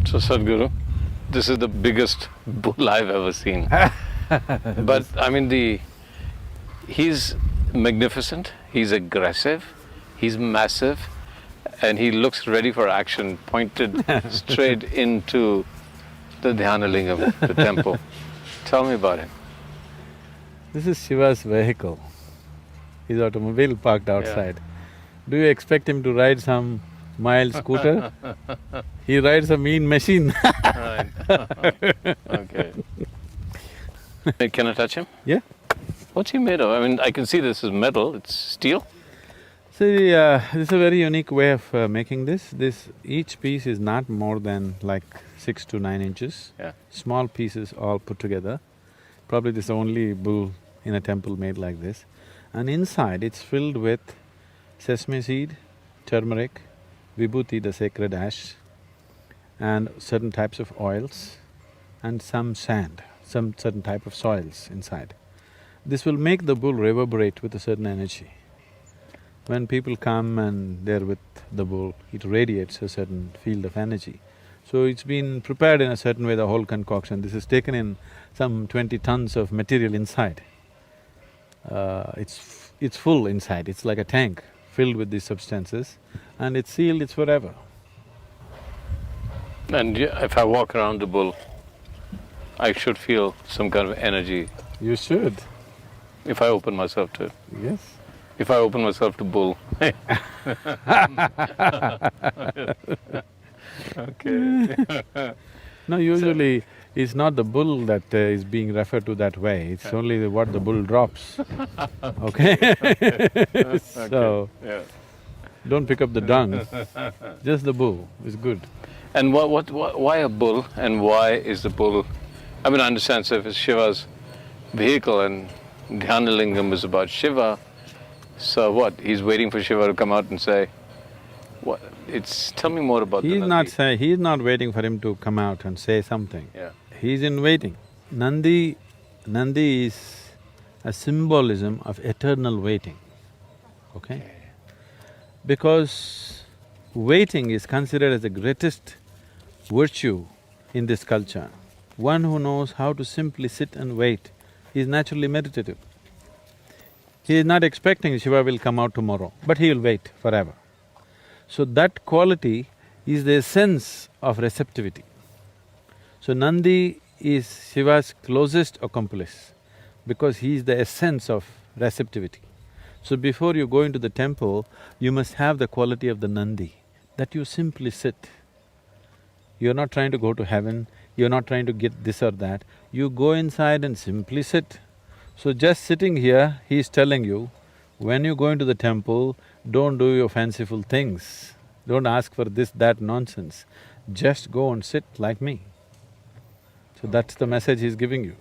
So Sadhguru, this is the biggest bull I've ever seen. But I mean, he's magnificent, he's aggressive, he's massive, and he looks ready for action, pointed straight into the Dhyanalingam, the temple. Tell me about him. This is Shiva's vehicle, his automobile parked outside. Do you expect him to ride some mild scooter? He rides a mean machine. Right. Okay. Hey, can I touch him? Yeah. What's he made of? I mean, I can see this is metal, it's steel. See, this is a very unique way of making this. Each piece is not more than like 6 to 9 inches. Yeah. Small pieces all put together. Probably this is the only bull in a temple made like this. And inside it's filled with sesame seed, turmeric, vibhuti, the sacred ash, and certain types of oils, and some sand, some certain type of soils inside. This will make the bull reverberate with a certain energy. When people come and they're with the bull, it radiates a certain field of energy. So it's been prepared in a certain way, the whole concoction. This is taken in some 20 tons of material inside. It's full inside, it's like a tank filled with these substances, and it's sealed, it's forever. And if I walk around the bull, I should feel some kind of energy You should. if I open myself to it. Yes. If I open myself to bull. Okay. No, usually it's not the bull that is being referred to that way, it's only what the bull drops, okay? So, Yeah. don't pick up the dung, just the bull is good. And why a bull, and why is the bull… I mean, I understand, so if it's Shiva's vehicle and Dhyanalingam is about Shiva, so what, he's waiting for Shiva to come out and say… What… tell me more about the Nandi. He's not waiting for him to come out and say something. Yeah. He's in waiting. Nandi is a symbolism of eternal waiting, okay? Because waiting is considered as the greatest virtue in this culture. One who knows how to simply sit and wait is naturally meditative. He is not expecting Shiva will come out tomorrow, but he will wait forever. So that quality is the essence of receptivity. So Nandi is Shiva's closest accomplice because he is the essence of receptivity. So before you go into the temple, you must have the quality of the Nandi, that you simply sit. You're not trying to go to heaven, you're not trying to get this or that, you go inside and simply sit. So just sitting here, he's telling you, when you go into the temple, don't do your fanciful things, don't ask for this, that nonsense, just go and sit like me. So that's the message he's giving you.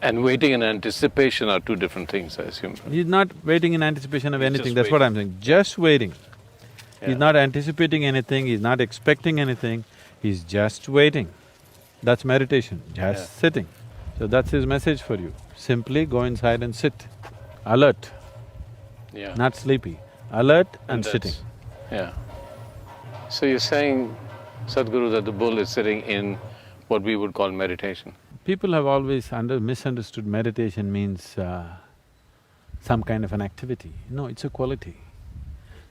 And waiting and anticipation are two different things, I assume. He's not waiting in anticipation of He's anything, just that's what I'm saying, just waiting. Yeah. He's not anticipating anything, he's not expecting anything, he's just waiting. That's meditation, just sitting. So that's his message for you. Simply go inside and sit, alert, Yeah. not sleepy, alert and sitting. Yeah. So you're saying, Sadhguru, that the bull is sitting in what we would call meditation? People have always misunderstood meditation means some kind of an activity. No, it's a quality.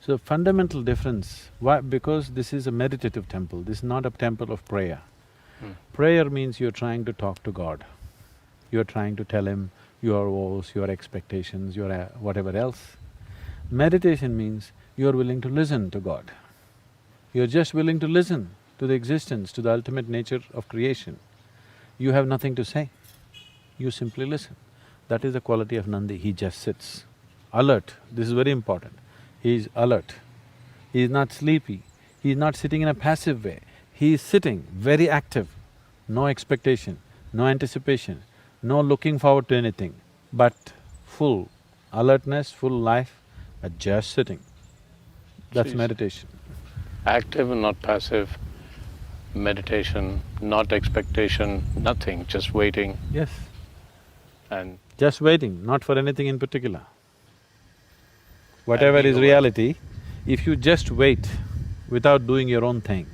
So fundamental difference, why? Because this is a meditative temple, this is not a temple of prayer. Prayer means you're trying to talk to God. You're trying to tell Him your woes, your expectations, your whatever else. Meditation means you're willing to listen to God. You're just willing to listen to the existence, to the ultimate nature of creation. You have nothing to say, you simply listen. That is the quality of Nandi, he just sits. Alert, this is very important. He is alert, he is not sleepy, he is not sitting in a passive way. He is sitting very active, no expectation, no anticipation, no looking forward to anything, but full alertness, full life, but just sitting. That's meditation. Active and not passive, meditation, not expectation, nothing, just waiting Yes, and… just waiting, not for anything in particular. Whatever is reality, if you just wait without doing your own thing,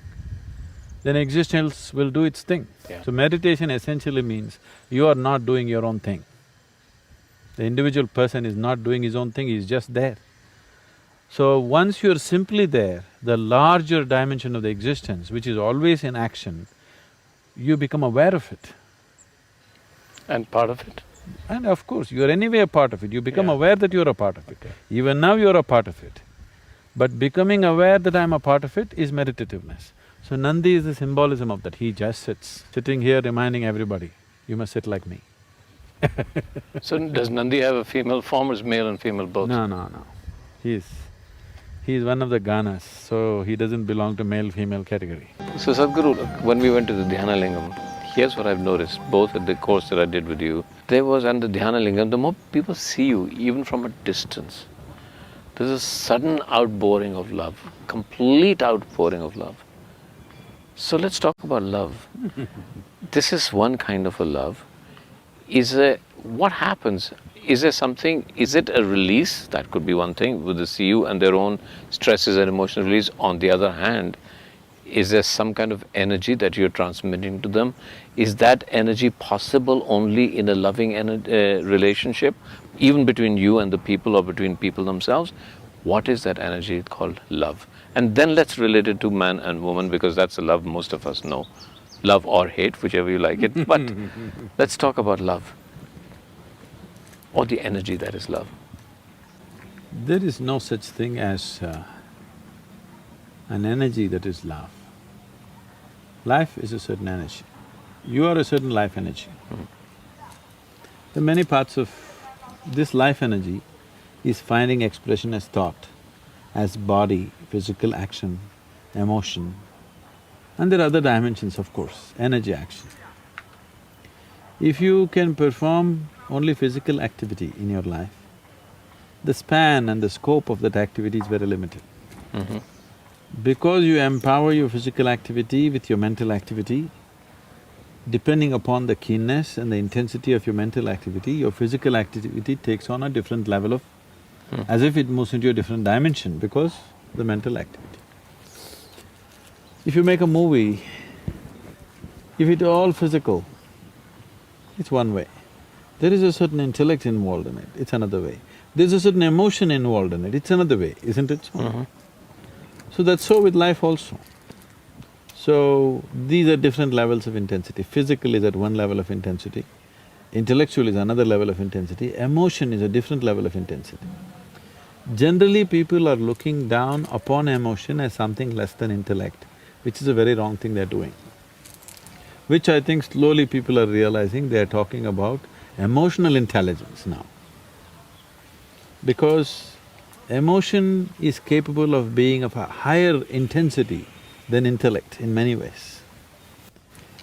then existence will do its thing. Yeah. So meditation essentially means you are not doing your own thing. The individual person is not doing his own thing, he is just there. So once you're simply there, the larger dimension of the existence, which is always in action, you become aware of it. And part of it? And of course, you're anyway a part of it, you become Yeah. aware that you're a part of it. Even now you're a part of it. But becoming aware that I'm a part of it is meditativeness. So Nandi is the symbolism of that, he just sits, sitting here reminding everybody, you must sit like me. So does Nandi have a female form or is male and female both? No. He's one of the Ganas, so he doesn't belong to male-female category. So Sadhguru, when we went to the Dhyana Lingam, here's what I've noticed, both at the course that I did with you, there was, and the Dhyana Lingam, the more people see you, even from a distance, there's a sudden outpouring of love, complete outpouring of love. So let's talk about love. This is one kind of a love. What happens? Is there something, is it a release? That could be one thing, with the CU and their own stresses and emotional release. On the other hand, is there some kind of energy that you're transmitting to them? Is that energy possible only in a loving relationship, even between you and the people or between people themselves? What is that energy called love? And then let's relate it to man and woman, because that's the love most of us know. Love or hate, whichever you like it. But let's talk about love, or the energy that is love. There is no such thing as an energy that is love. Life is a certain energy. You are a certain life energy. The many parts of this life energy is finding expression as thought, as body, physical action, emotion, and there are other dimensions, of course, energy action. If you can perform only physical activity in your life, the span and the scope of that activity is very limited. Because you empower your physical activity with your mental activity, depending upon the keenness and the intensity of your mental activity, your physical activity takes on a different level of… as if it moves into a different dimension because the mental activity. If you make a movie, if it's all physical, it's one way. There is a certain intellect involved in it, it's another way. There's a certain emotion involved in it, it's another way, isn't it so? So that's so with life also. So, these are different levels of intensity. Physical is at one level of intensity, intellectual is another level of intensity, emotion is a different level of intensity. Generally, people are looking down upon emotion as something less than intellect, which is a very wrong thing they're doing. Which I think slowly people are realizing, they're talking about emotional intelligence now. Because emotion is capable of being of a higher intensity than intellect in many ways.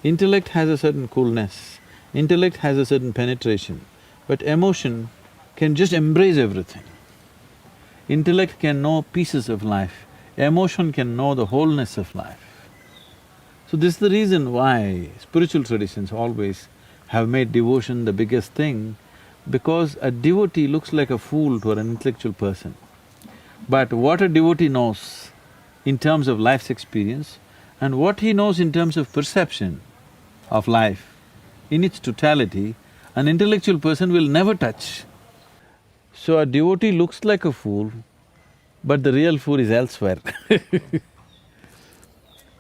Intellect has a certain coolness, intellect has a certain penetration, but emotion can just embrace everything. Intellect can know pieces of life, emotion can know the wholeness of life. So this is the reason why spiritual traditions always have made devotion the biggest thing, because a devotee looks like a fool to an intellectual person. But what a devotee knows in terms of life's experience and what he knows in terms of perception of life in its totality, an intellectual person will never touch. So a devotee looks like a fool, but the real fool is elsewhere.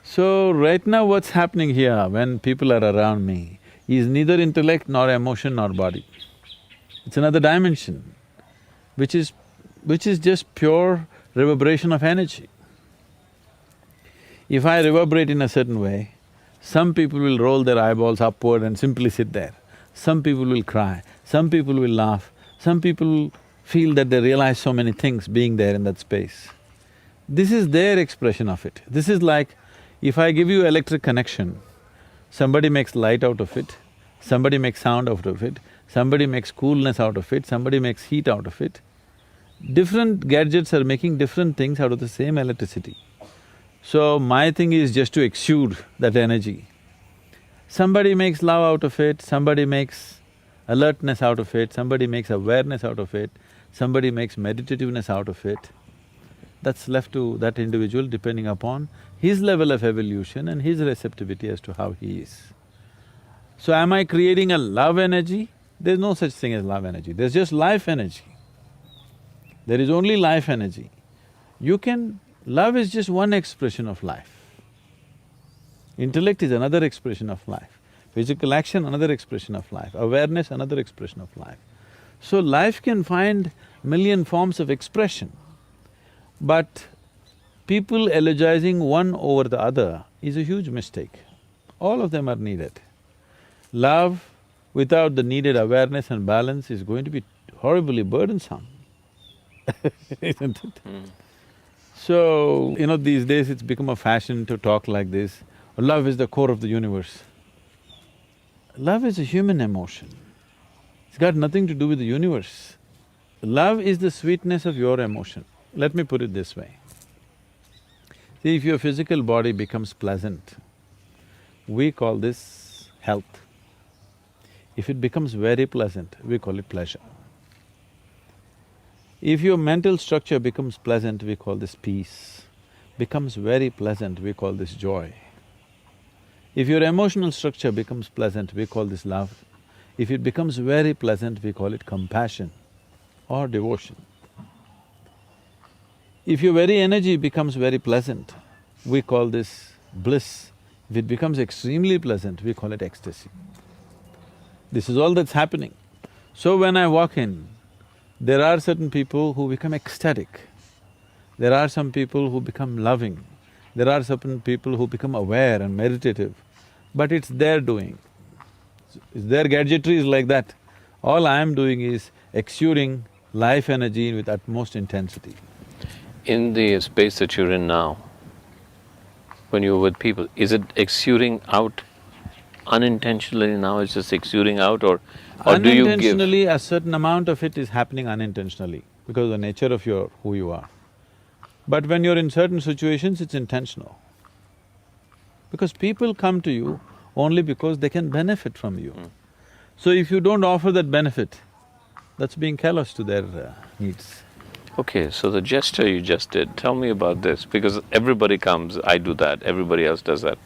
So right now what's happening here when people are around me is neither intellect nor emotion nor body. It's another dimension, which is just pure reverberation of energy. If I reverberate in a certain way, some people will roll their eyeballs upward and simply sit there. Some people will cry, some people will laugh, some people feel that they realize so many things being there in that space. This is their expression of it. This is like, if I give you electric connection, somebody makes light out of it, somebody makes sound out of it, somebody makes coolness out of it, somebody makes heat out of it. Different gadgets are making different things out of the same electricity. So my thing is just to exude that energy. Somebody makes love out of it, somebody makes alertness out of it, somebody makes awareness out of it, somebody makes meditativeness out of it. That's left to that individual depending upon his level of evolution and his receptivity as to how he is. So am I creating a love energy? There's no such thing as love energy, there's just life energy. There is only life energy. Love is just one expression of life. Intellect is another expression of life. Physical action, another expression of life. Awareness, another expression of life. So life can find million forms of expression, but people eulogizing one over the other is a huge mistake. All of them are needed. Love without the needed awareness and balance is going to be horribly burdensome, isn't it? So, these days it's become a fashion to talk like this, love is the core of the universe. Love is a human emotion, it's got nothing to do with the universe. Love is the sweetness of your emotion. Let me put it this way. See, if your physical body becomes pleasant, we call this health. If it becomes very pleasant, we call it pleasure. If your mental structure becomes pleasant, we call this peace. Becomes very pleasant, we call this joy. If your emotional structure becomes pleasant, we call this love. If it becomes very pleasant, we call it compassion or devotion. If your very energy becomes very pleasant, we call this bliss. If it becomes extremely pleasant, we call it ecstasy. This is all that's happening. So when I walk in, there are certain people who become ecstatic, there are some people who become loving, there are certain people who become aware and meditative, but it's their doing. It's their gadgetry is like that. All I am doing is exuding life energy with utmost intensity. In the space that you're in now, when you're with people, is it exuding out unintentionally now, it's just exuding out, or do you give… Unintentionally, a certain amount of it is happening unintentionally because of the nature of who you are. But when you're in certain situations, it's intentional. Because people come to you only because they can benefit from you. So if you don't offer that benefit, that's being callous to their needs. Okay, so the gesture you just did, tell me about this, because everybody comes, I do that, everybody else does that.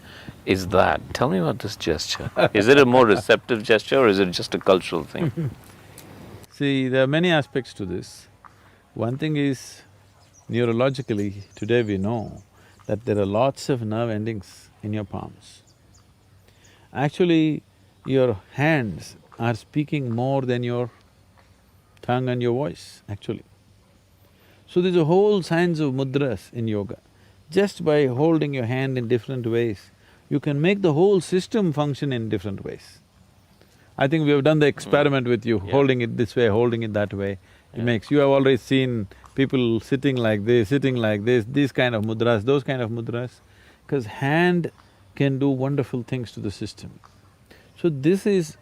Tell me about this gesture. Is it a more receptive gesture or is it just a cultural thing? See, there are many aspects to this. One thing is, neurologically, today we know that there are lots of nerve endings in your palms. Actually, your hands are speaking more than your tongue and your voice, actually. So there's a whole science of mudras in yoga. Just by holding your hand in different ways, you can make the whole system function in different ways. I think we have done the experiment with you, holding it this way, holding it that way. It makes… You have already seen people sitting like this, these kind of mudras, those kind of mudras, because hand can do wonderful things to the system. So this is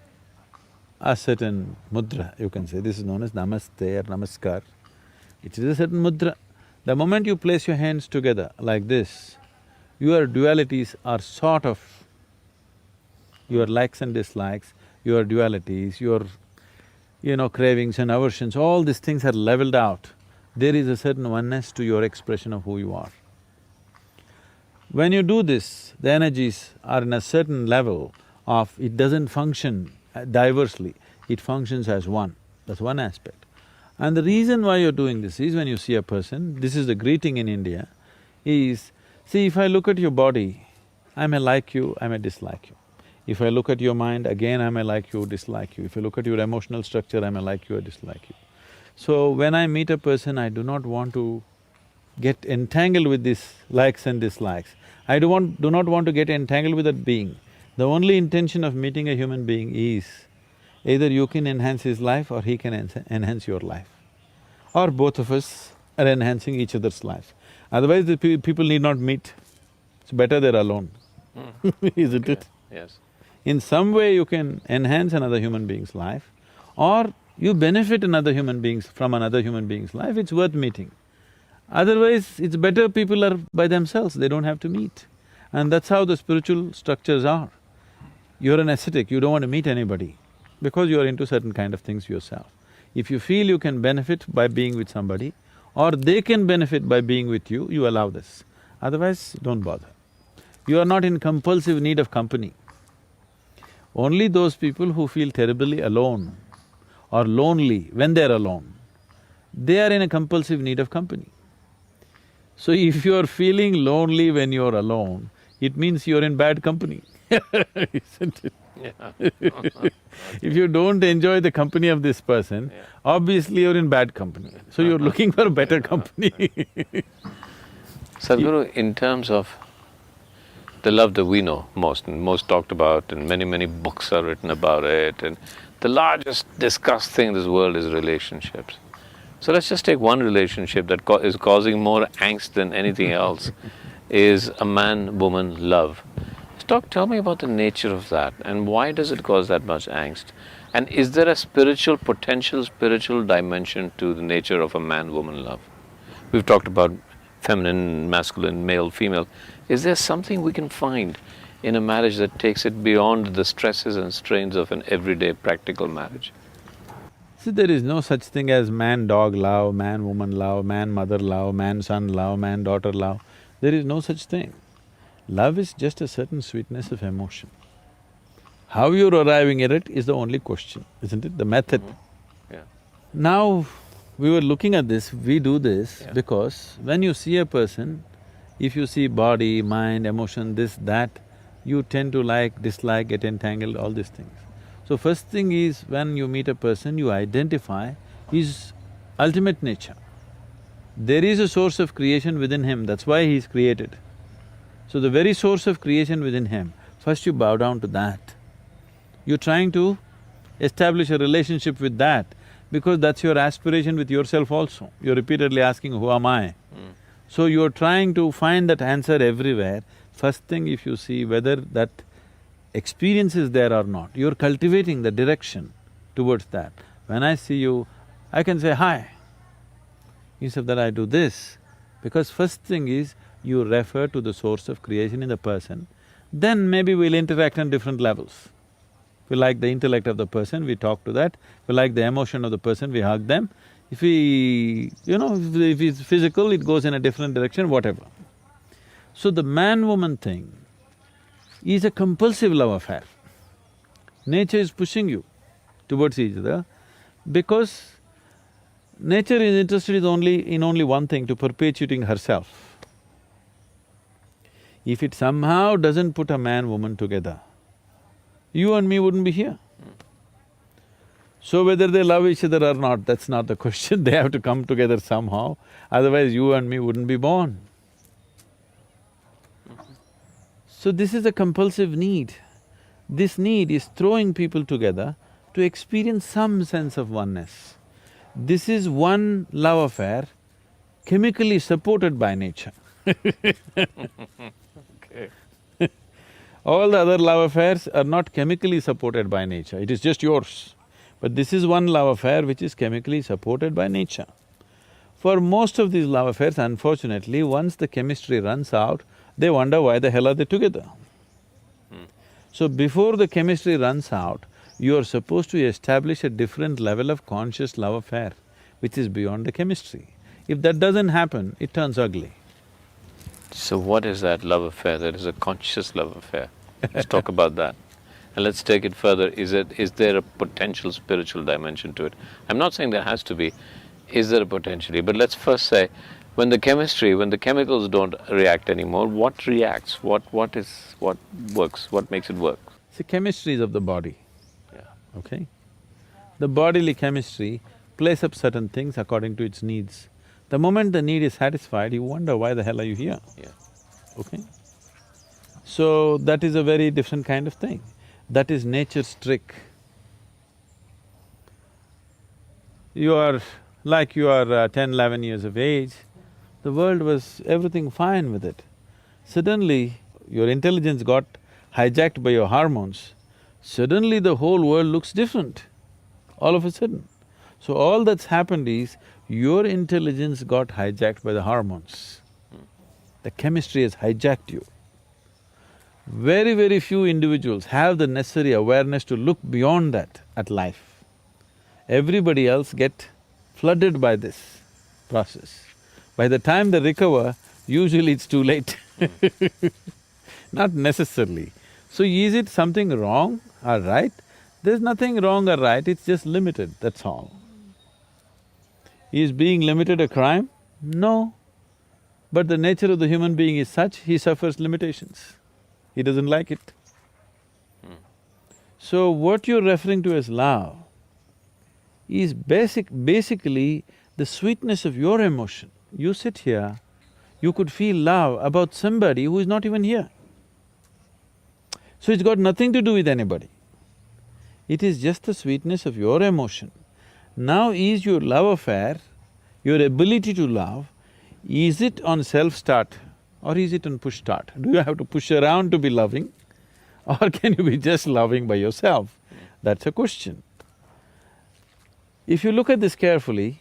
a certain mudra, you can say. This is known as namaste or namaskar. It is a certain mudra. The moment you place your hands together like this, your dualities are sort of… your likes and dislikes, your dualities, your cravings and aversions, all these things are leveled out. There is a certain oneness to your expression of who you are. When you do this, the energies are in a certain level of… it doesn't function diversely, it functions as one, that's one aspect. And the reason why you're doing this is, when you see a person, this is the greeting in India, is, see, if I look at your body, I may like you, I may dislike you. If I look at your mind, again I may like you, dislike you. If I look at your emotional structure, I may like you or dislike you. So when I meet a person, I do not want to get entangled with these likes and dislikes. I do not want to get entangled with that being. The only intention of meeting a human being is either you can enhance his life or he can enhance your life. Or both of us are enhancing each other's life. Otherwise the people need not meet. It's better they're alone, isn't it? Yes. In some way you can enhance another human being's life, or you benefit another human being's… from another human being's life, it's worth meeting. Otherwise, it's better people are by themselves, they don't have to meet. And that's how the spiritual structures are. You're an ascetic, you don't want to meet anybody because you're into certain kind of things yourself. If you feel you can benefit by being with somebody, or they can benefit by being with you, you allow this. Otherwise, don't bother. You are not in compulsive need of company. Only those people who feel terribly alone or lonely when they're alone, they are in a compulsive need of company. So if you're feeling lonely when you're alone, it means you're in bad company, isn't it? Yeah. If you don't enjoy the company of this person, obviously you're in bad company. So you're looking for a better company. Sadhguru, in terms of the love that we know most and most talked about, and many books are written about it, and the largest discussed thing in this world is relationships. So let's just take one relationship that is causing more angst than anything else, is a man-woman love. Tell me about the nature of that, and why does it cause that much angst? And is there a potential spiritual dimension to the nature of a man-woman love? We've talked about feminine, masculine, male, female. Is there something we can find in a marriage that takes it beyond the stresses and strains of an everyday practical marriage? See, there is no such thing as man-dog love, man-woman love, man-mother love, man-son love, man-daughter love. There is no such thing. Love is just a certain sweetness of emotion. How you're arriving at it is the only question, isn't it? The method. Yeah. Now, we were looking at this, we do this because when you see a person, if you see body, mind, emotion, this, that, you tend to like, dislike, get entangled, all these things. So first thing is, when you meet a person, you identify his ultimate nature. There is a source of creation within him, that's why he is created. So the very source of creation within him, first you bow down to that. You're trying to establish a relationship with that because that's your aspiration with yourself also. You're repeatedly asking, who am I? So you're trying to find that answer everywhere. First thing, if you see whether that experience is there or not, you're cultivating the direction towards that. When I see you, I can say hi. Instead of that, I do this. Because first thing is, you refer to the source of creation in the person, then maybe we'll interact on different levels. If we like the intellect of the person, we talk to that. If we like the emotion of the person, we hug them. If if it's physical, it goes in a different direction, whatever. So the man-woman thing is a compulsive love affair. Nature is pushing you towards each other because nature is interested in only one thing, to perpetuating herself. If it somehow doesn't put a man-woman together, you and me wouldn't be here. So whether they love each other or not, that's not the question, they have to come together somehow, otherwise you and me wouldn't be born. So this is a compulsive need. This need is throwing people together to experience some sense of oneness. This is one love affair chemically supported by nature. Okay. All the other love affairs are not chemically supported by nature, it is just yours. But this is one love affair which is chemically supported by nature. For most of these love affairs, unfortunately, once the chemistry runs out, they wonder why the hell are they together. So before the chemistry runs out, you are supposed to establish a different level of conscious love affair, which is beyond the chemistry. If that doesn't happen, it turns ugly. So what is that love affair? That is a conscious love affair. Let's talk about that. And let's take it further. Is there a potential spiritual dimension to it? I'm not saying there has to be. Is there a potentially? But let's first say, when the chemicals don't react anymore, what reacts? What works? What makes it work? See, chemistry is of the body, Yeah. okay? The bodily chemistry plays up certain things according to its needs. The moment the need is satisfied, you wonder, why the hell are you here? Yeah. Okay? So, that is a very different kind of thing. That is nature's trick. You are… 10, 11 years of age, the world was everything fine with it. Suddenly, your intelligence got hijacked by your hormones. Suddenly the whole world looks different, all of a sudden. So all that's happened is, your intelligence got hijacked by the hormones. The chemistry has hijacked you. Very, very few individuals have the necessary awareness to look beyond that at life. Everybody else get flooded by this process. By the time they recover, usually it's too late. not necessarily. So is it something wrong or right? There's nothing wrong or right, it's just limited, that's all. Is being limited a crime? No. But the nature of the human being is such, he suffers limitations. He doesn't like it. So what you're referring to as love is basically the sweetness of your emotion. You sit here, you could feel love about somebody who is not even here. So it's got nothing to do with anybody. It is just the sweetness of your emotion. Now is your love affair, your ability to love, is it on self-start or is it on push-start? Do you have to push around to be loving or can you be just loving by yourself? That's a question. If you look at this carefully,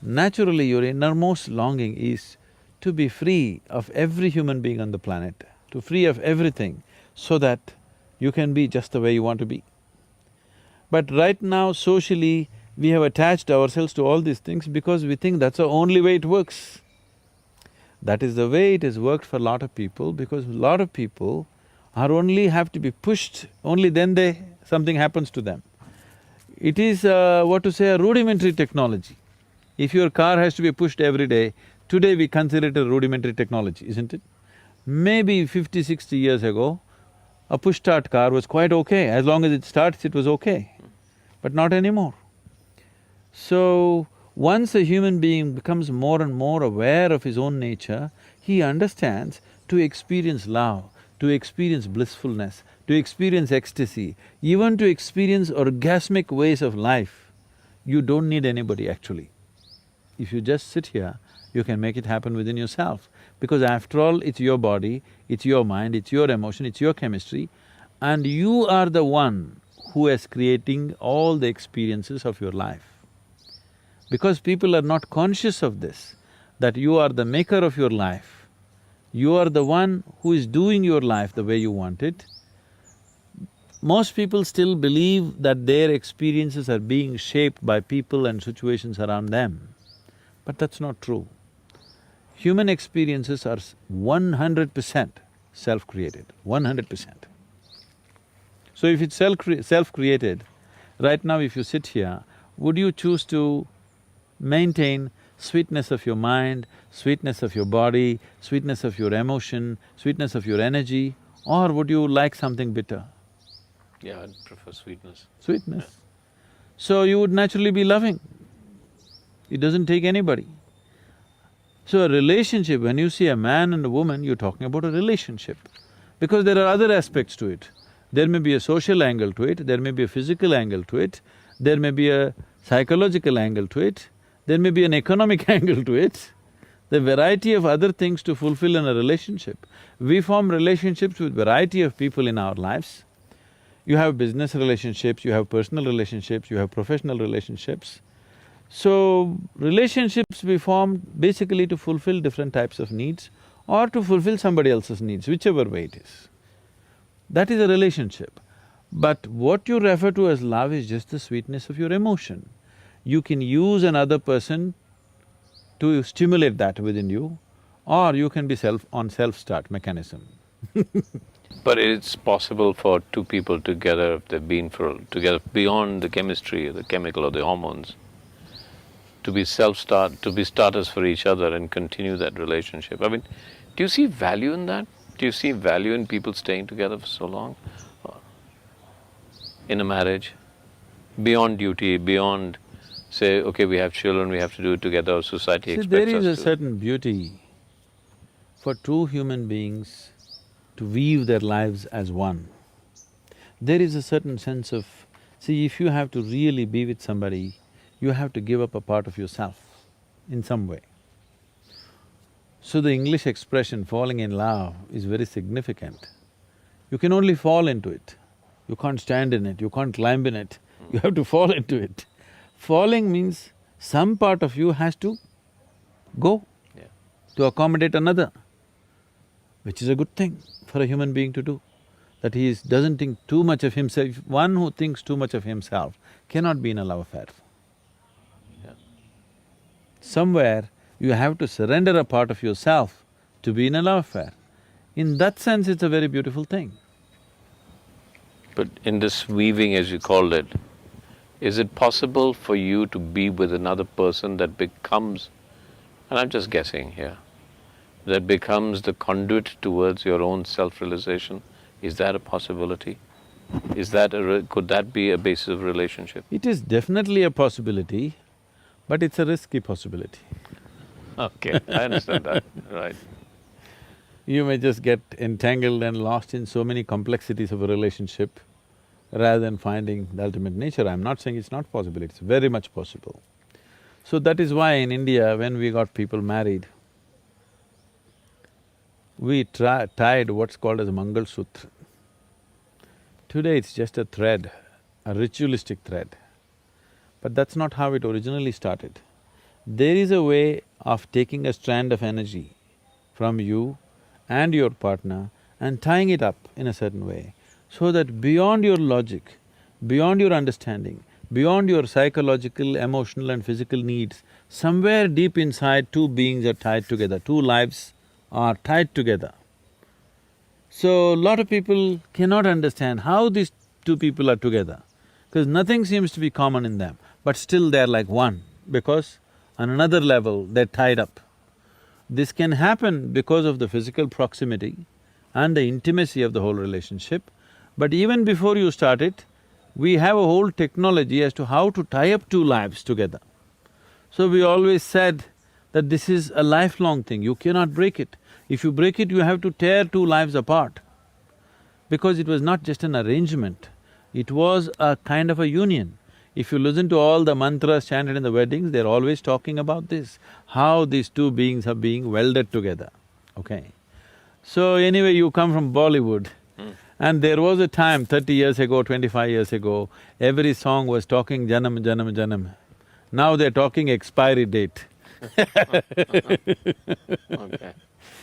naturally your innermost longing is to be free of every human being on the planet, to free of everything so that you can be just the way you want to be. But right now, socially, we have attached ourselves to all these things because we think that's the only way it works. That is the way it has worked for a lot of people because a lot of people are only have to be pushed, only then something happens to them. It is what to say, a rudimentary technology. If your car has to be pushed every day, today we consider it a rudimentary technology, isn't it? Maybe 50, 60 years ago, a push-start car was quite okay, as long as it starts it was okay, but not anymore. So, once a human being becomes more and more aware of his own nature, he understands to experience love, to experience blissfulness, to experience ecstasy, even to experience orgasmic ways of life, you don't need anybody actually. If you just sit here, you can make it happen within yourself. Because after all, it's your body, it's your mind, it's your emotion, it's your chemistry, and you are the one who is creating all the experiences of your life. Because people are not conscious of this, that you are the maker of your life, you are the one who is doing your life the way you want it. Most people still believe that their experiences are being shaped by people and situations around them, but that's not true. Human experiences are 100% self-created, 100%. So if it's self-created, right now if you sit here, would you choose to maintain sweetness of your mind, sweetness of your body, sweetness of your emotion, sweetness of your energy, or would you like something bitter? Yeah, I'd prefer sweetness. Sweetness. So you would naturally be loving. It doesn't take anybody. So a relationship, when you see a man and a woman, you're talking about a relationship. Because there are other aspects to it. There may be a social angle to it, there may be a physical angle to it, there may be a psychological angle to it, there may be an economic angle to it, the variety of other things to fulfill in a relationship. We form relationships with variety of people in our lives. You have business relationships, you have personal relationships, you have professional relationships. So, relationships we form basically to fulfill different types of needs or to fulfill somebody else's needs, whichever way it is. That is a relationship. But what you refer to as love is just the sweetness of your emotion. You can use another person to stimulate that within you, or you can be on self-start mechanism. But it's possible for two people together, if they've been together beyond the chemistry or the chemical or the hormones, to be starters for each other and continue that relationship. I mean, do you see value in that? Do you see value in people staying together for so long? In a marriage? Beyond duty, beyond say, okay, we have children, we have to do it together, society expects us to. There is a certain beauty for two human beings to weave their lives as one. There is a certain sense of… See, if you have to really be with somebody, you have to give up a part of yourself in some way. So the English expression falling in love is very significant. You can only fall into it. You can't stand in it, you can't climb in it, you have to fall into it. Falling means some part of you has to go to accommodate another, which is a good thing for a human being to do, that he doesn't think too much of himself. One who thinks too much of himself cannot be in a love affair. Somewhere you have to surrender a part of yourself to be in a love affair. In that sense, it's a very beautiful thing. But in this weaving, as you called it, is it possible for you to be with another person that becomes, and I'm just guessing here, that becomes the conduit towards your own self-realization? Is that a possibility? Could that be a basis of relationship? It is definitely a possibility, but it's a risky possibility. Okay, I understand that, right. You may just get entangled and lost in so many complexities of a relationship rather than finding the ultimate nature. I'm not saying it's not possible, it's very much possible. So that is why in India, when we got people married, we tied what's called as a Mangal Sutra. Today it's just a thread, a ritualistic thread. But that's not how it originally started. There is a way of taking a strand of energy from you and your partner and tying it up in a certain way, so that beyond your logic, beyond your understanding, beyond your psychological, emotional and physical needs, somewhere deep inside two beings are tied together, two lives are tied together. So, a lot of people cannot understand how these two people are together, because nothing seems to be common in them, but still they're like one, because on another level they're tied up. This can happen because of the physical proximity and the intimacy of the whole relationship, but even before you start it, we have a whole technology as to how to tie up two lives together. So we always said that this is a lifelong thing, you cannot break it. If you break it, you have to tear two lives apart. Because it was not just an arrangement, it was a kind of a union. If you listen to all the mantras chanted in the weddings, they're always talking about this, how these two beings are being welded together, okay? So anyway, you come from Bollywood, and there was a time 30 years ago, 25 years ago, every song was talking Janam, Janam, Janam. Now they're talking expiry date. Okay.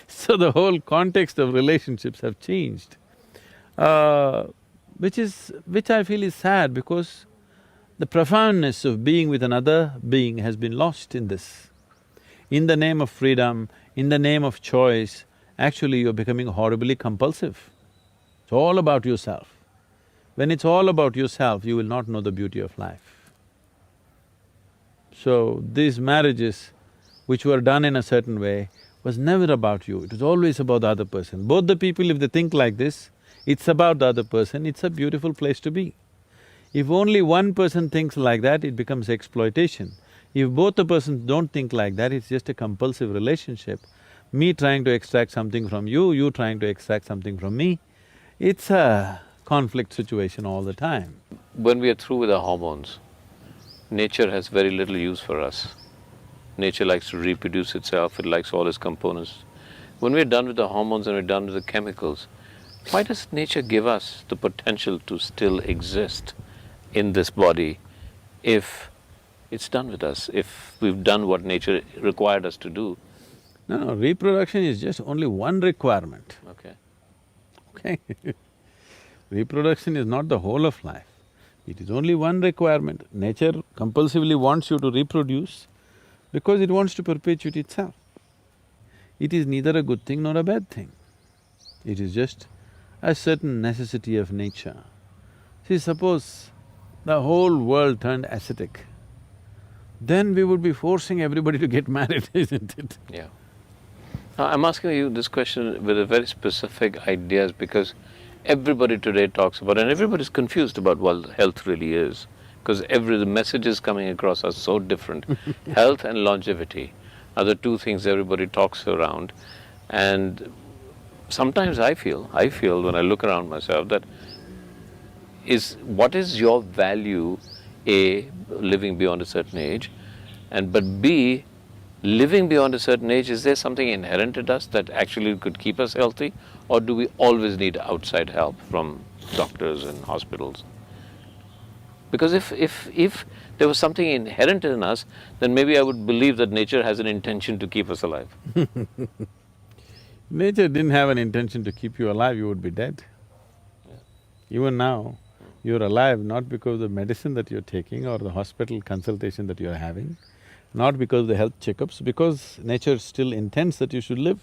So the whole context of relationships have changed, which I feel is sad, because the profoundness of being with another being has been lost in this. In the name of freedom, in the name of choice, actually you're becoming horribly compulsive. It's all about yourself. When it's all about yourself, you will not know the beauty of life. So these marriages which were done in a certain way was never about you, it was always about the other person. Both the people, if they think like this, it's about the other person, it's a beautiful place to be. If only one person thinks like that, it becomes exploitation. If both the persons don't think like that, it's just a compulsive relationship. Me trying to extract something from you, you trying to extract something from me, it's a conflict situation all the time. When we are through with our hormones, nature has very little use for us. Nature likes to reproduce itself, it likes all its components. When we're done with the hormones and we're done with the chemicals, why does nature give us the potential to still exist in this body if it's done with us, if we've done what nature required us to do? No, reproduction is just only one requirement, Okay. okay? Reproduction is not the whole of life, it is only one requirement. Nature compulsively wants you to reproduce because it wants to perpetuate itself. It is neither a good thing nor a bad thing. It is just a certain necessity of nature. See, suppose the whole world turned ascetic, then we would be forcing everybody to get married, isn't it? Yeah. Now, I'm asking you this question with a very specific ideas, because everybody today talks about, and everybody's confused about what health really is, because the messages coming across are so different. Health and longevity are the two things everybody talks around, and sometimes I feel when I look around myself that what is your value, A, living beyond a certain age, but B, living beyond a certain age, is there something inherent in us that actually could keep us healthy, or do we always need outside help from doctors and hospitals? Because if there was something inherent in us, then maybe I would believe that nature has an intention to keep us alive. Nature didn't have an intention to keep you alive, you would be dead. Even now, you're alive not because of the medicine that you're taking or the hospital consultation that you're having, not because of the health checkups, because nature still intends that you should live.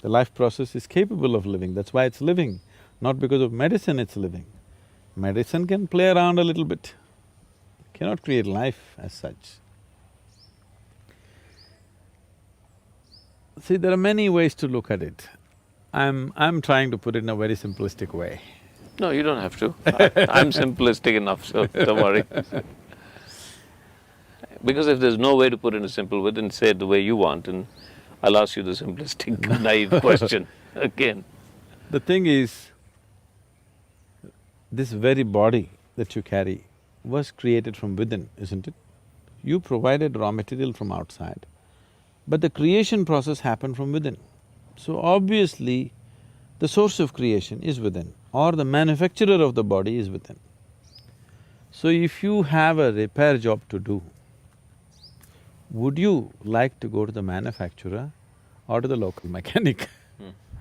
The life process is capable of living, that's why it's living. Not because of medicine it's living. Medicine can play around a little bit, cannot create life as such. See, there are many ways to look at it. I'm trying to put it in a very simplistic way. No, you don't have to. I'm simplistic enough, so don't worry. Because if there's no way to put it in a simple way, then say it the way you want, and I'll ask you the simplistic, naive question again. The thing is, this very body that you carry was created from within, isn't it? You provided raw material from outside, but the creation process happened from within. So obviously, the source of creation is within, or the manufacturer of the body is within. So if you have a repair job to do, would you like to go to the manufacturer or to the local mechanic?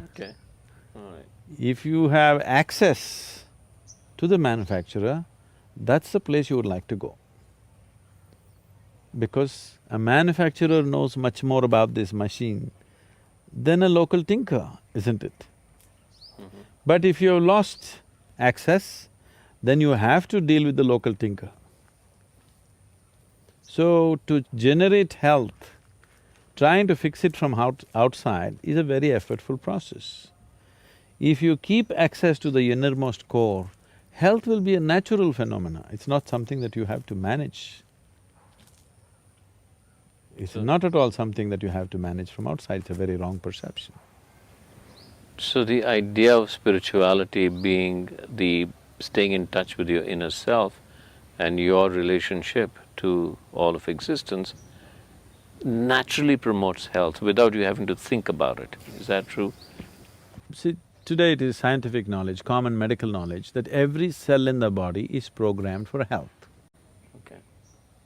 Okay, all right. If you have access to the manufacturer, that's the place you would like to go. Because a manufacturer knows much more about this machine than a local tinker, isn't it? But if you have lost access, then you have to deal with the local tinker. So, to generate health, trying to fix it from outside is a very effortful process. If you keep access to the innermost core, health will be a natural phenomena, it's not something that you have to manage. It's not at all something that you have to manage from outside, it's a very wrong perception. So the idea of spirituality being the staying in touch with your inner self and your relationship to all of existence naturally promotes health without you having to think about it. Is that true? See, today it is scientific knowledge, common medical knowledge, that every cell in the body is programmed for health. Okay.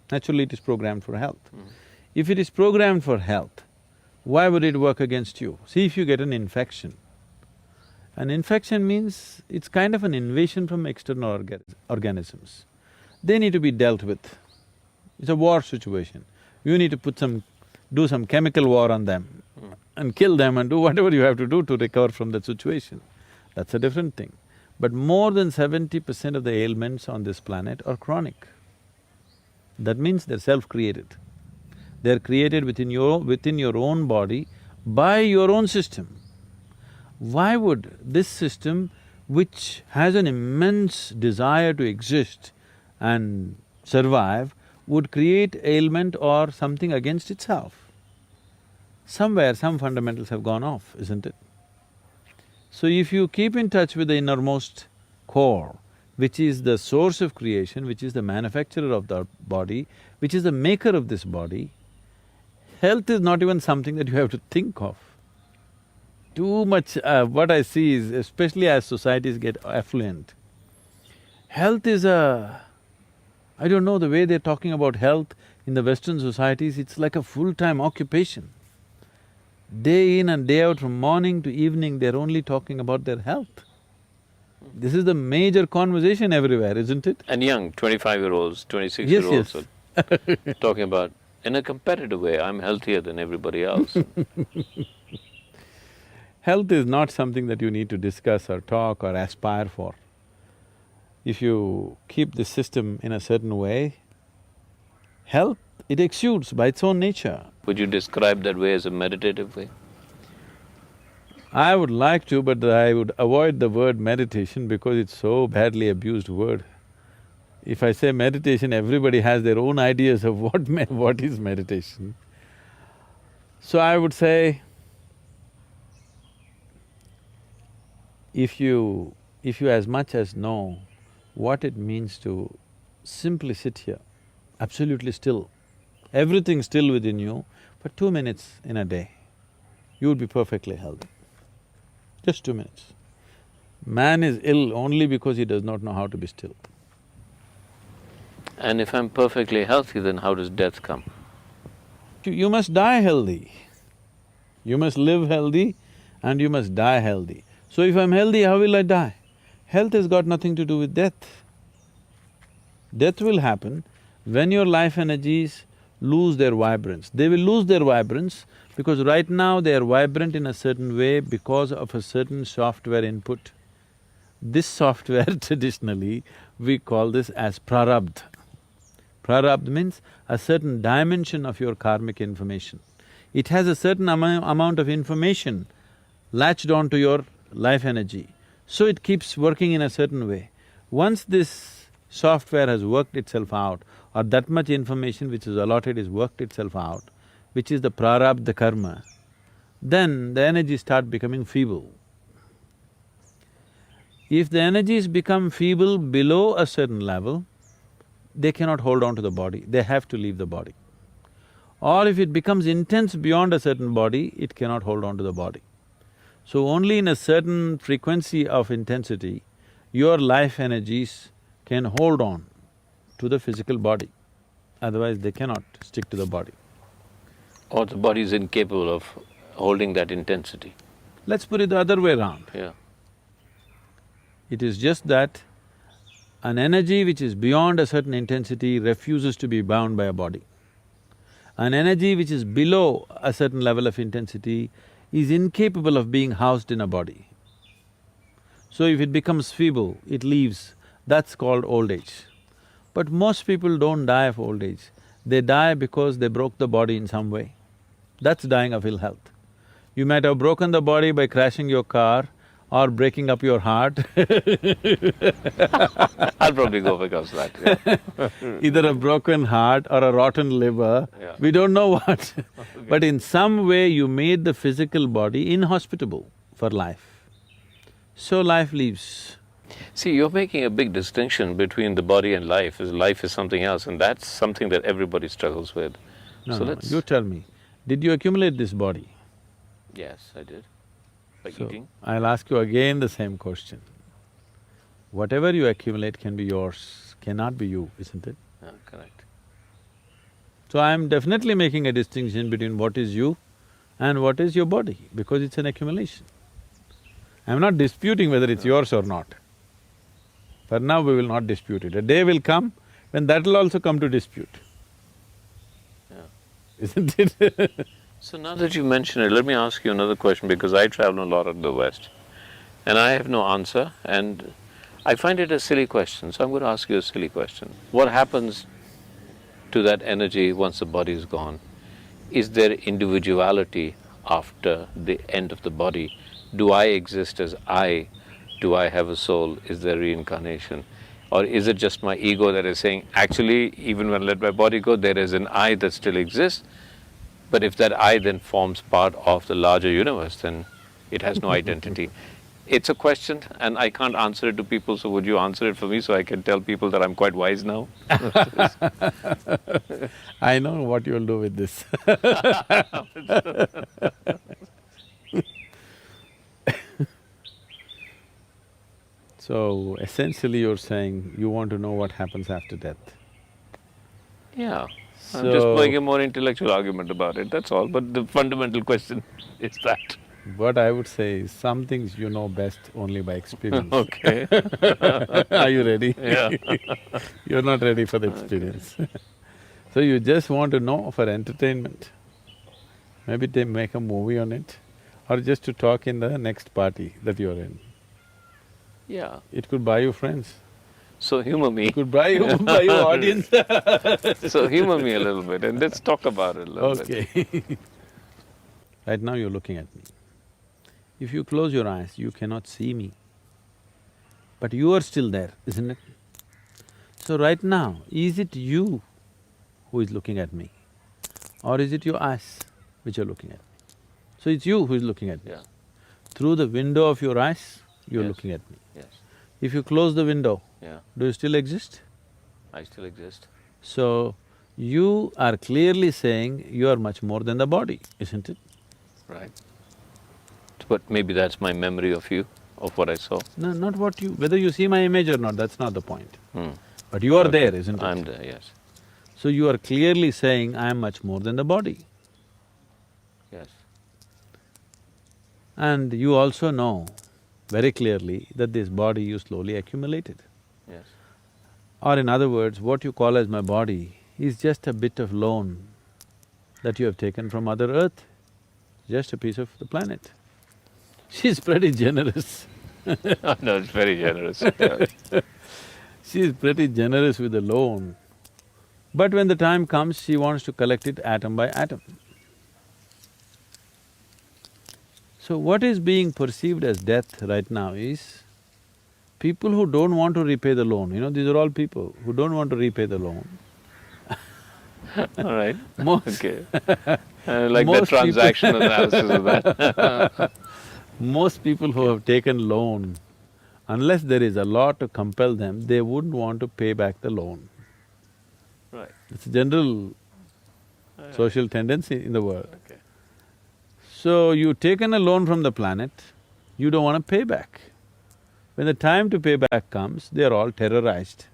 Naturally it is programmed for health. If it is programmed for health, why would it work against you? See, if you get an infection means it's kind of an invasion from external organisms. They need to be dealt with. It's a war situation. You need to do some chemical war on them and kill them and do whatever you have to do to recover from that situation. That's a different thing. But more than 70% of the ailments on this planet are chronic. That means they're self-created. They're created within your own body by your own system. Why would this system, which has an immense desire to exist and survive, would create ailment or something against itself? Somewhere some fundamentals have gone off, isn't it? So if you keep in touch with the innermost core, which is the source of creation, which is the manufacturer of the body, which is the maker of this body, health is not even something that you have to think of. Too much… what I see is, especially as societies get affluent, health is I don't know, the way they're talking about health in the Western societies, it's like a full-time occupation. Day in and day out, from morning to evening, they're only talking about their health. This is the major conversation everywhere, isn't it? And young, 25-year-olds, 26-year-olds are talking about, in a competitive way, I'm healthier than everybody else. Health is not something that you need to discuss or talk or aspire for. If you keep the system in a certain way, health, it exudes by its own nature. Would you describe that way as a meditative way? I would like to, but I would avoid the word meditation because it's so badly abused word. If I say meditation, everybody has their own ideas of what is meditation. So I would say, if you as much as know what it means to simply sit here, absolutely still, everything still within you, for 2 minutes in a day, you would be perfectly healthy. Just 2 minutes. Man is ill only because he does not know how to be still. And if I'm perfectly healthy, then how does death come? You must die healthy. You must live healthy and you must die healthy. So if I'm healthy, how will I die? Health has got nothing to do with death. Death will happen when your life energies lose their vibrance. They will lose their vibrance Because right now they are vibrant in a certain way because of a certain software input. This software traditionally, we call this as prarabdha. Prarabdha means a certain dimension of your karmic information. It has a certain amount of information latched onto your life energy, so it keeps working in a certain way. Once this software has worked itself out, or that much information which is allotted is worked itself out, which is the prarabdha karma, then the energies start becoming feeble. If the energies become feeble below a certain level, they cannot hold on to the body, they have to leave the body. Or if it becomes intense beyond a certain body, it cannot hold on to the body. So only in a certain frequency of intensity, your life energies can hold on to the physical body, otherwise they cannot stick to the body. Or the body is incapable of holding that intensity. Let's put it the other way around. Yeah. It is just that an energy which is beyond a certain intensity refuses to be bound by a body. An energy which is below a certain level of intensity is incapable of being housed in a body. So if it becomes feeble, it leaves, that's called old age. But most people don't die of old age, they die because they broke the body in some way. That's dying of ill health. You might have broken the body by crashing your car or breaking up your heart I'll probably go because of that, yeah. either a broken heart or a rotten liver, Yeah. we don't know what. But in some way you made the physical body inhospitable for life. So life leaves. See, you're making a big distinction between the body and life, as life is something else, and that's something that everybody struggles with. No, So no, let's… you tell me, did you accumulate this body? Yes, I did. By So, eating. I'll ask you again the same question. Whatever you accumulate can be yours, cannot be you, isn't it? Yeah, correct. So I'm definitely making a distinction between what is you and what is your body, because it's an accumulation. I'm not disputing whether it's yours or not. For now, we will not dispute it. A day will come when that'll also come to dispute, Yeah. isn't it? So now that you mention it, let me ask you another question, because I travel a lot in the West and I have no answer, and I find it a silly question, so I'm going to ask you a silly question. What happens to that energy once the body is gone? Is there individuality after the end of the body? Do I exist as I? Do I have a soul? Is there reincarnation? Or is it just my ego that is saying, actually, even when I let my body go, there is an I that still exists, but if that I then forms part of the larger universe, then it has no identity. It's a question and I can't answer it to people, so would you answer it for me so I can tell people that I'm quite wise now? I know what you'll do with this. So, essentially you're saying you want to know what happens after death. Yeah, I'm just So, playing a more intellectual argument about it, that's all, but the fundamental question is that. what I would say is, some things you know best only by experience. Okay. Are you ready? Yeah. You're not ready for the experience. So you just want to know for entertainment. Maybe they make a movie on it, or just to talk in the next party that you're in. Yeah, It could buy you friends, so humor me. it could buy you audience. So humor me a little bit and let's talk about it a little bit. Okay. Right now you're looking at me. If you close your eyes, you cannot see me. But you are still there, isn't it? So right now, is it you who is looking at me? Or is it your eyes which are looking at me? So it's you who is looking at me. Yeah, Through the window of your eyes, you're Yes. looking at me. yes, If you close the window, yeah, do you still exist? I still exist. So, you are clearly saying you are much more than the body, isn't it? Right. But maybe that's my memory of you, of what I saw. No, not what you… whether you see my image or not, that's not the point. Hmm. But you are there, isn't it? I'm there, yes, So you are clearly saying, I am much more than the body. yes. And you also know very clearly that this body you slowly accumulated. Yes, Or in other words, what you call as my body is just a bit of loan that you have taken from Mother Earth. just a piece of the planet. She's pretty generous. No, it's very generous. Yeah. She's pretty generous with the loan. But when the time comes, she wants to collect it atom by atom. So what is being perceived as death right now is people who don't want to repay the loan, these are all people who don't want to repay the loan. All right. Most Okay. Like the most people- transactional analysis of that. Most people who have taken loan, unless there is a law to compel them, they wouldn't want to pay back the loan. Right. It's a general social tendency in the world. Okay. So, you've taken a loan from the planet, you don't want to pay back. When the time to pay back comes, they're all terrorized.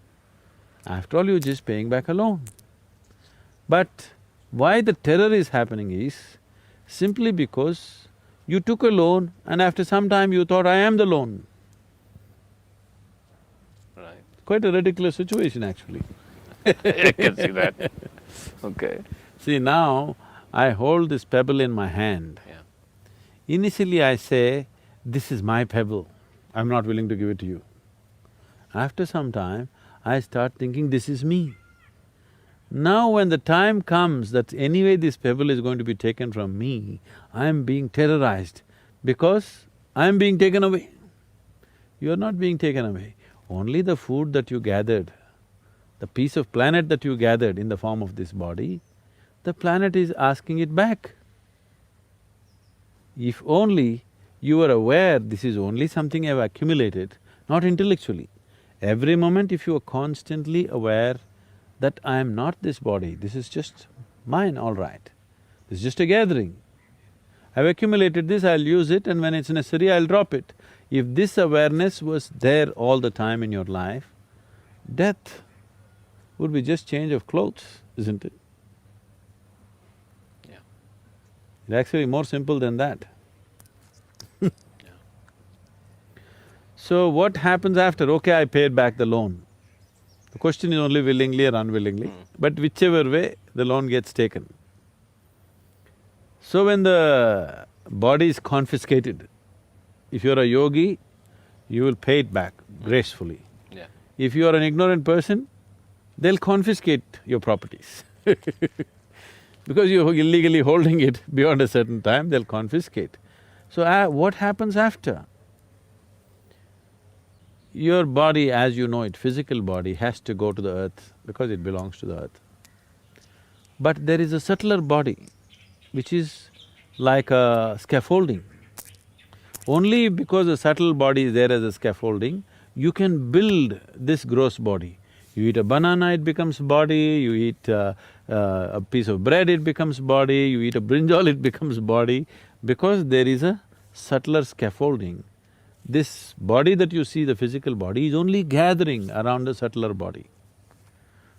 After all, you're just paying back a loan. But why the terror is happening is simply because you took a loan and after some time you thought, I am the loan. Right. Quite a ridiculous situation actually. I can see that. Okay. See, now I hold this pebble in my hand. Yeah. Initially I say, this is my pebble, I'm not willing to give it to you. After some time, I start thinking, this is me. Now when the time comes that anyway this pebble is going to be taken from me, I am being terrorized because I am being taken away. You are not being taken away. Only the food that you gathered, the piece of planet that you gathered in the form of this body, the planet is asking it back. If only you were aware this is only something I've accumulated, not intellectually. Every moment if you are constantly aware that I am not this body, this is just mine, all right. This is just a gathering. I've accumulated this, I'll use it, and when it's necessary, I'll drop it. If this awareness was there all the time in your life, death would be just change of clothes, isn't it? Yeah. It's actually more simple than that. So what happens after? Okay, I paid back the loan. The question is only willingly or unwillingly, but whichever way, the loan gets taken. So when the body is confiscated, if you're a yogi, you will pay it back gracefully. Yeah. If you are an ignorant person, they'll confiscate your properties because you're illegally holding it beyond a certain time, they'll confiscate. So what happens after? Your body, as you know it, physical body, has to go to the earth because it belongs to the earth. But there is a subtler body which is like a scaffolding. Only because the subtle body is there as a scaffolding, you can build this gross body. You eat a banana, it becomes body, you eat a piece of bread, it becomes body, you eat a brinjal, it becomes body, because there is a subtler scaffolding. This body that you see, the physical body, is only gathering around the subtler body.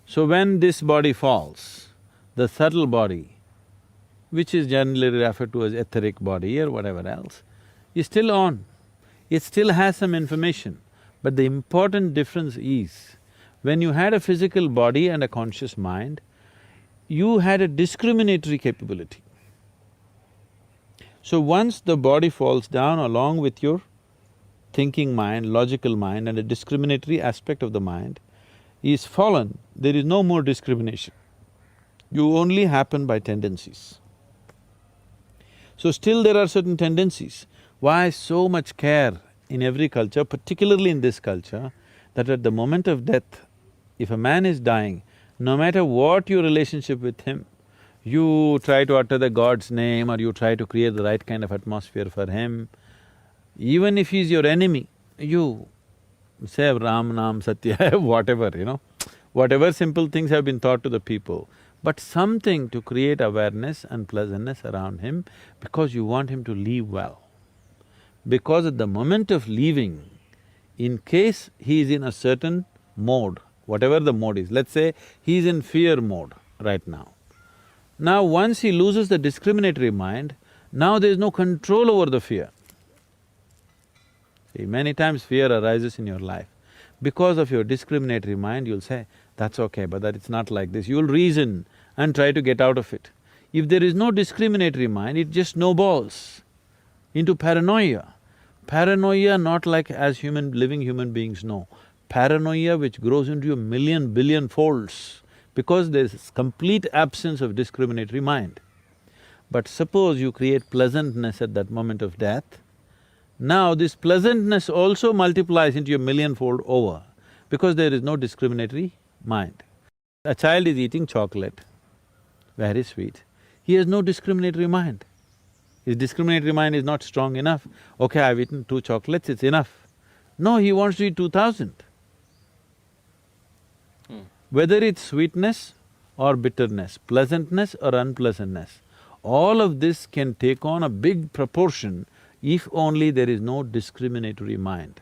So when this body falls, the subtle body, which is generally referred to as etheric body or whatever else, is still on. It still has some information, but the important difference is, when you had a physical body and a conscious mind, you had a discriminatory capability. So once the body falls down along with your thinking mind, logical mind and a discriminatory aspect of the mind is fallen, there is no more discrimination. You only happen by tendencies. So still there are certain tendencies. Why so much care in every culture, particularly in this culture, that at the moment of death, if a man is dying, no matter what your relationship with him, you try to utter the God's name or you try to create the right kind of atmosphere for him. Even if he's your enemy, you say Ram, Nam, Satya, whatever, whatever simple things have been taught to the people, but something to create awareness and pleasantness around him because you want him to live well. Because at the moment of leaving, in case he is in a certain mode, whatever the mode is, let's say he's in fear mode right now. Now once he loses the discriminatory mind, now there's no control over the fear. See, many times fear arises in your life. Because of your discriminatory mind, you'll say, that's okay, but that it's not like this. You'll reason and try to get out of it. If there is no discriminatory mind, it just snowballs into paranoia. Paranoia not like as living human beings know. Paranoia which grows into a million, billion folds because there's complete absence of discriminatory mind. But suppose you create pleasantness at that moment of death, now this pleasantness also multiplies into a millionfold over because there is no discriminatory mind. A child is eating chocolate, very sweet. He has no discriminatory mind. His discriminatory mind is not strong enough. Okay, I've eaten 2 chocolates, it's enough. No, he wants to eat 2,000. Whether it's sweetness or bitterness, pleasantness or unpleasantness, all of this can take on a big proportion if only there is no discriminatory mind.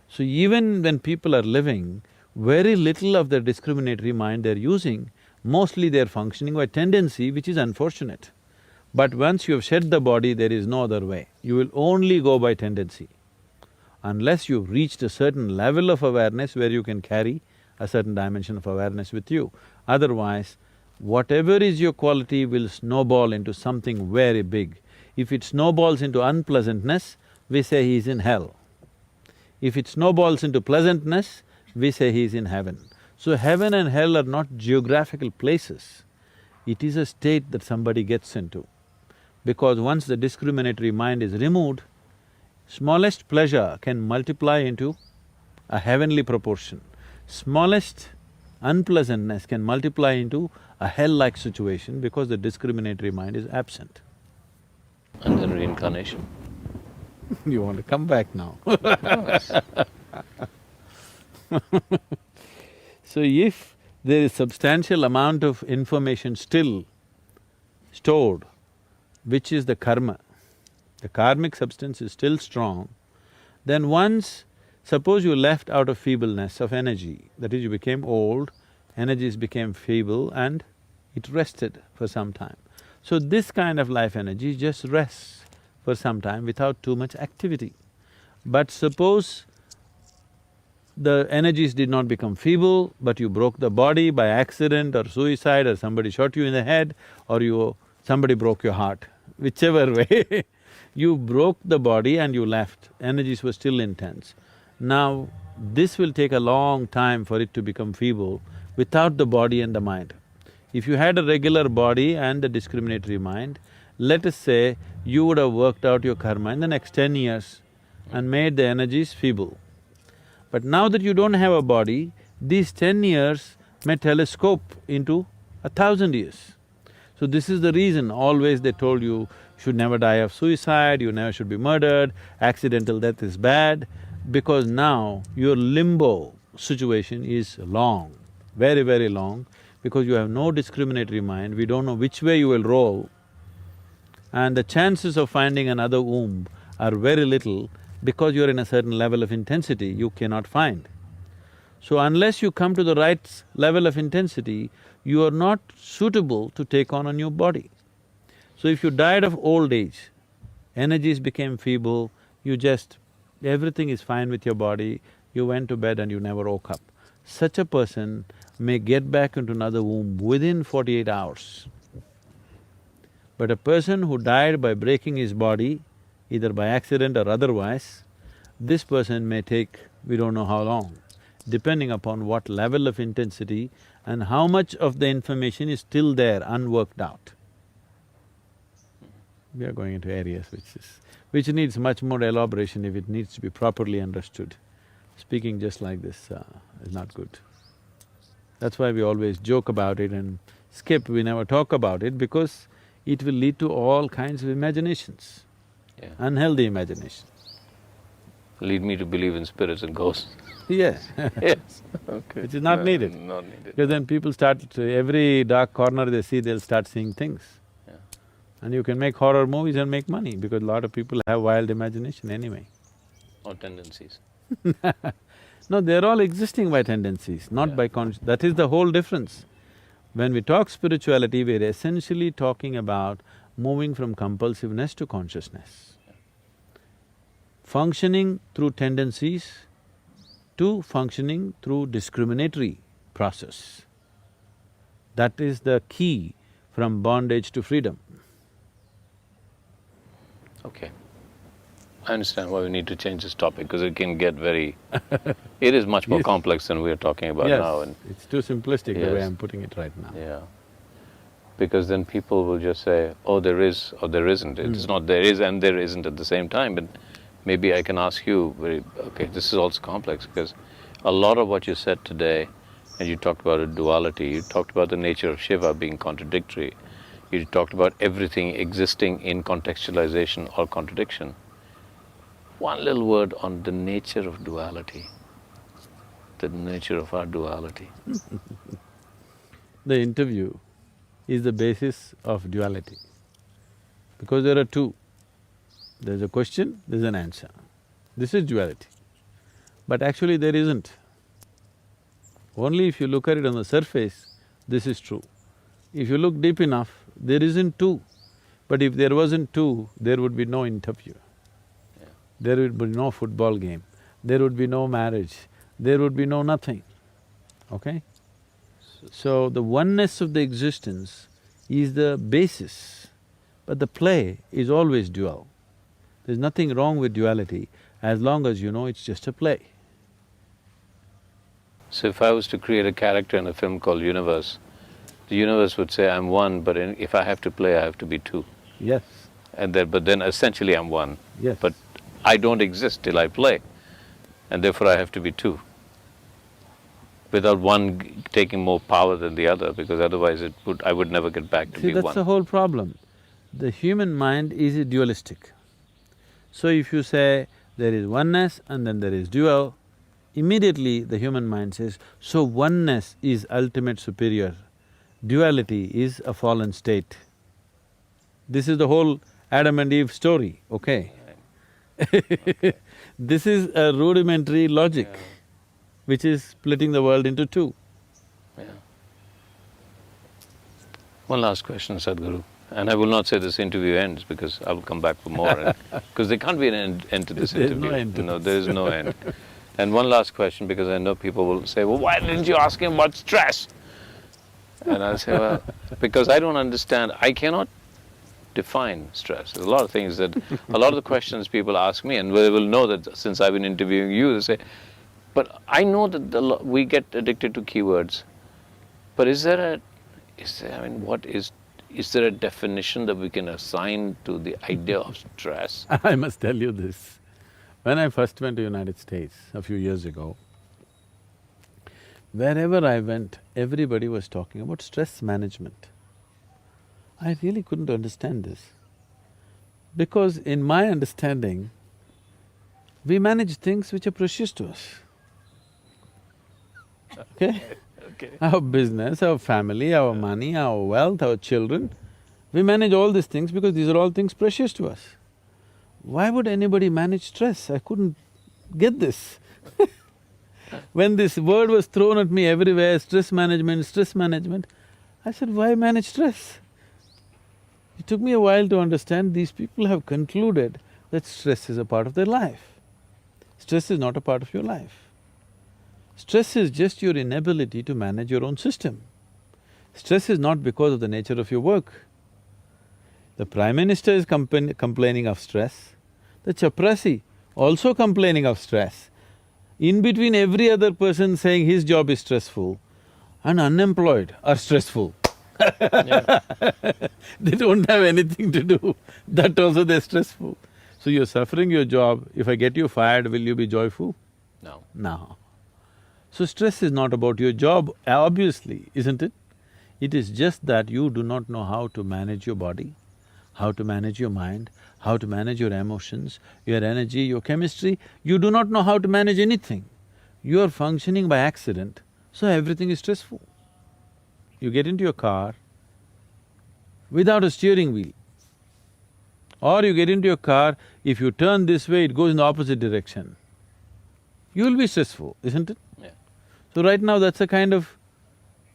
So even when people are living, very little of their discriminatory mind they're using, mostly they're functioning by tendency, which is unfortunate. But once you have shed the body, there is no other way. You will only go by tendency. Unless you've reached a certain level of awareness where you can carry a certain dimension of awareness with you. Otherwise, whatever is your quality will snowball into something very big. If it snowballs into unpleasantness, we say he's in hell. If it snowballs into pleasantness, we say he's in heaven. So heaven and hell are not geographical places, it is a state that somebody gets into. Because once the discriminatory mind is removed, smallest pleasure can multiply into a heavenly proportion. Smallest unpleasantness can multiply into a hell-like situation because the discriminatory mind is absent. And then reincarnation. You want to come back now? Yes. So if there is substantial amount of information still stored, which is the karma, the karmic substance is still strong, then once, suppose you left out of feebleness of energy, that is you became old, energies became feeble and it rested for some time. So this kind of life energy just rests for some time without too much activity. But suppose the energies did not become feeble, but you broke the body by accident or suicide or somebody shot you in the head or somebody broke your heart, whichever way you broke the body and you left, energies were still intense. Now, this will take a long time for it to become feeble without the body and the mind. If you had a regular body and a discriminatory mind, let us say you would have worked out your karma in the next 10 years and made the energies feeble. But now that you don't have a body, these 10 years may telescope into 1,000 years. So this is the reason always they told you should never die of suicide, you never should be murdered, accidental death is bad, because now your limbo situation is long, very, very long, because you have no discriminatory mind, we don't know which way you will roll, and the chances of finding another womb are very little because you're in a certain level of intensity you cannot find. So unless you come to the right level of intensity, you are not suitable to take on a new body. So if you died of old age, energies became feeble, everything is fine with your body, you went to bed and you never woke up. Such a person may get back into another womb within 48 hours. But a person who died by breaking his body, either by accident or otherwise, this person may take we don't know how long, depending upon what level of intensity and how much of the information is still there, unworked out. We are going into areas which needs much more elaboration if it needs to be properly understood. Speaking just like this is not good. That's why we always joke about it and skip, we never talk about it because it will lead to all kinds of imaginations, unhealthy imaginations. Lead me to believe in spirits and ghosts. Yeah. Yes, okay. Which is not needed. Not needed. Because then people every dark corner they see, they'll start seeing things. Yeah. And you can make horror movies and make money because a lot of people have wild imagination anyway. Or tendencies. No, they're all existing by tendencies, not by that is the whole difference. When we talk spirituality, we're essentially talking about moving from compulsiveness to consciousness. Functioning through tendencies to functioning through discriminatory process. That is the key from bondage to freedom. Okay. I understand why we need to change this topic, because it can get very… It is much more Yes. complex than we are talking about Yes, now. And it's too simplistic the way Yes. I'm putting it right now. yeah. Because then people will just say, oh, there is or there isn't. It's not there is and there isn't at the same time. But maybe I can ask you, okay, this is also complex, because a lot of what you said today, and you talked about a duality, you talked about the nature of Shiva being contradictory, you talked about everything existing in contextualization or contradiction. One little word on the nature of duality, the nature of our duality. The interview is the basis of duality, because there are two. There's a question, there's an answer. This is duality. But actually there isn't. Only if you look at it on the surface, this is true. If you look deep enough, there isn't two. But if there wasn't two, there would be no interview. Yeah. There would be no football game, there would be no marriage, there would be no nothing, okay? So the oneness of the existence is the basis, but the play is always dual. There's nothing wrong with duality as long as you know it's just a play. So if I was to create a character in a film called Universe, the universe would say, I'm one, but if I have to play, I have to be two. Yes, But then essentially I'm one. yes. But I don't exist till I play, and therefore I have to be two. Without one taking more power than the other, because otherwise I would never get back to See, be that's one. the whole problem. The human mind is dualistic. So if you say there is oneness and then there is dual, immediately the human mind says, so oneness is ultimate superior, duality is a fallen state. This is the whole Adam and Eve story, okay? This is a rudimentary logic, Yeah. which is splitting the world into two. Yeah. One last question, Sadhguru, and I will not say this interview ends, because I will come back for more, because there can't be an end to this There's interview. no end to No, this. there is no end. And one last question, because I know people will say, well, why didn't you ask him about stress? And I'll say, well, because I don't understand, I cannot define stress. There's a lot of things that… a lot of the questions people ask me, and they will know that since I've been interviewing you, they say, but I know that we get addicted to keywords, but is there, I mean, is there a definition that we can assign to the idea of stress? I must tell you this. When I first went to United States a few years ago, wherever I went, everybody was talking about stress management. I really couldn't understand this, because in my understanding, we manage things which are precious to us. Okay? Okay. Our business, our family, our money, our wealth, our children, we manage all these things because these are all things precious to us. Why would anybody manage stress? I couldn't get this. When this word was thrown at me everywhere, stress management, I said, why manage stress? It took me a while to understand these people have concluded that stress is a part of their life. Stress is not a part of your life. Stress is just your inability to manage your own system. Stress is not because of the nature of your work. The Prime Minister is complaining of stress, the chaprasi also complaining of stress. In between, every other person saying his job is stressful, and unemployed are stressful. They don't have anything to do, that also they're stressful. So you're suffering your job, if I get you fired, will you be joyful? No. No. So stress is not about your job, obviously, isn't it? It is just that you do not know how to manage your body, how to manage your mind, how to manage your emotions, your energy, your chemistry. You do not know how to manage anything. You are functioning by accident, so everything is stressful. You get into your car without a steering wheel, or you get into your car, if you turn this way, it goes in the opposite direction. You will be stressful, isn't it? Yeah. So right now that's a kind of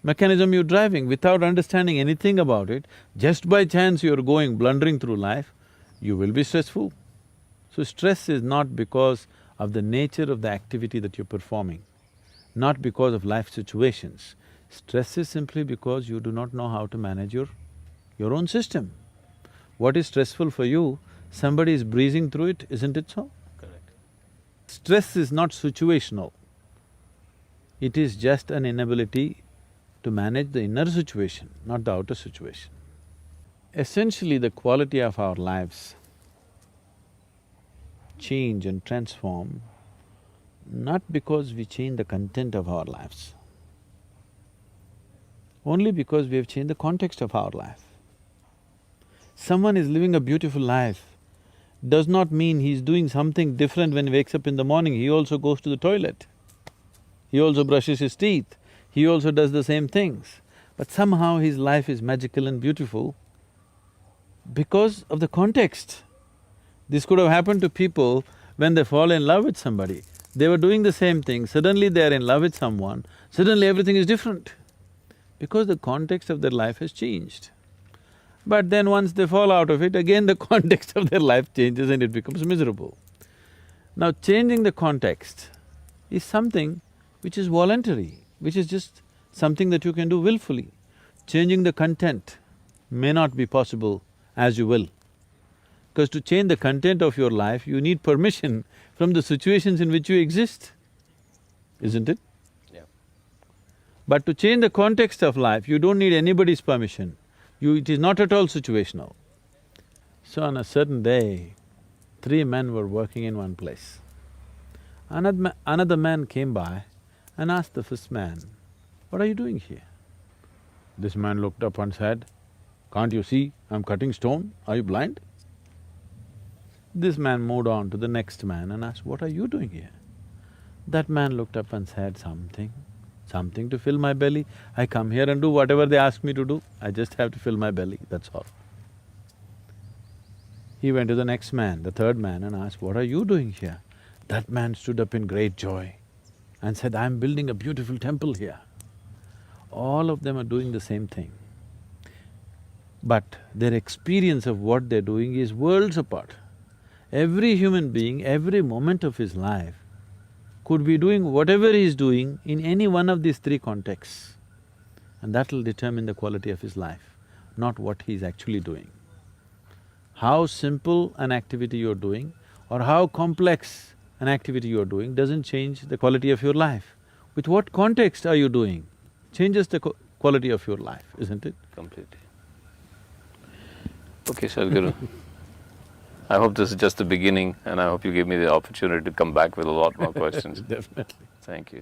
mechanism you're driving without understanding anything about it. Just by chance you're going blundering through life, you will be stressful. So stress is not because of the nature of the activity that you're performing, not because of life situations. Stress is simply because you do not know how to manage your your own system. What is stressful for you, somebody is breezing through it, isn't it so? Correct. Stress is not situational. It is just an inability to manage the inner situation, not the outer situation. Essentially, the quality of our lives change and transform not because we change the content of our lives, only because we have changed the context of our life. Someone is living a beautiful life does not mean he's doing something different when he wakes up in the morning. He also goes to the toilet, he also brushes his teeth, he also does the same things. But somehow his life is magical and beautiful because of the context. This could have happened to people when they fall in love with somebody. They were doing the same thing, suddenly they are in love with someone, suddenly everything is different because the context of their life has changed. But then once they fall out of it, again the context of their life changes and it becomes miserable. Now, changing the context is something which is voluntary, which is just something that you can do willfully. Changing the content may not be possible as you will. Because to change the content of your life, you need permission from the situations in which you exist, isn't it? Yeah. But to change the context of life, you don't need anybody's permission. It is not at all situational. So on a certain day, 3 men were working in one place. Another man came by and asked the first man, "What are you doing here?" This man looked up and said, "Can't you see I'm cutting stone? Are you blind?" This man moved on to the next man and asked, "What are you doing here?" That man looked up and said, something to fill my belly. I come here and do whatever they ask me to do, I just have to fill my belly, that's all." He went to the next man, the third man, and asked, "What are you doing here?" That man stood up in great joy and said, "I'm building a beautiful temple here." All of them are doing the same thing. But their experience of what they're doing is worlds apart. Every human being, every moment of his life could be doing whatever he is doing in any one of these 3 contexts. And that will determine the quality of his life, not what he is actually doing. How simple an activity you're doing or how complex an activity you're doing doesn't change the quality of your life. With what context are you doing changes the quality of your life, isn't it? Completely. Okay, Sadhguru. I hope this is just the beginning and I hope you give me the opportunity to come back with a lot more questions. Definitely. Thank you.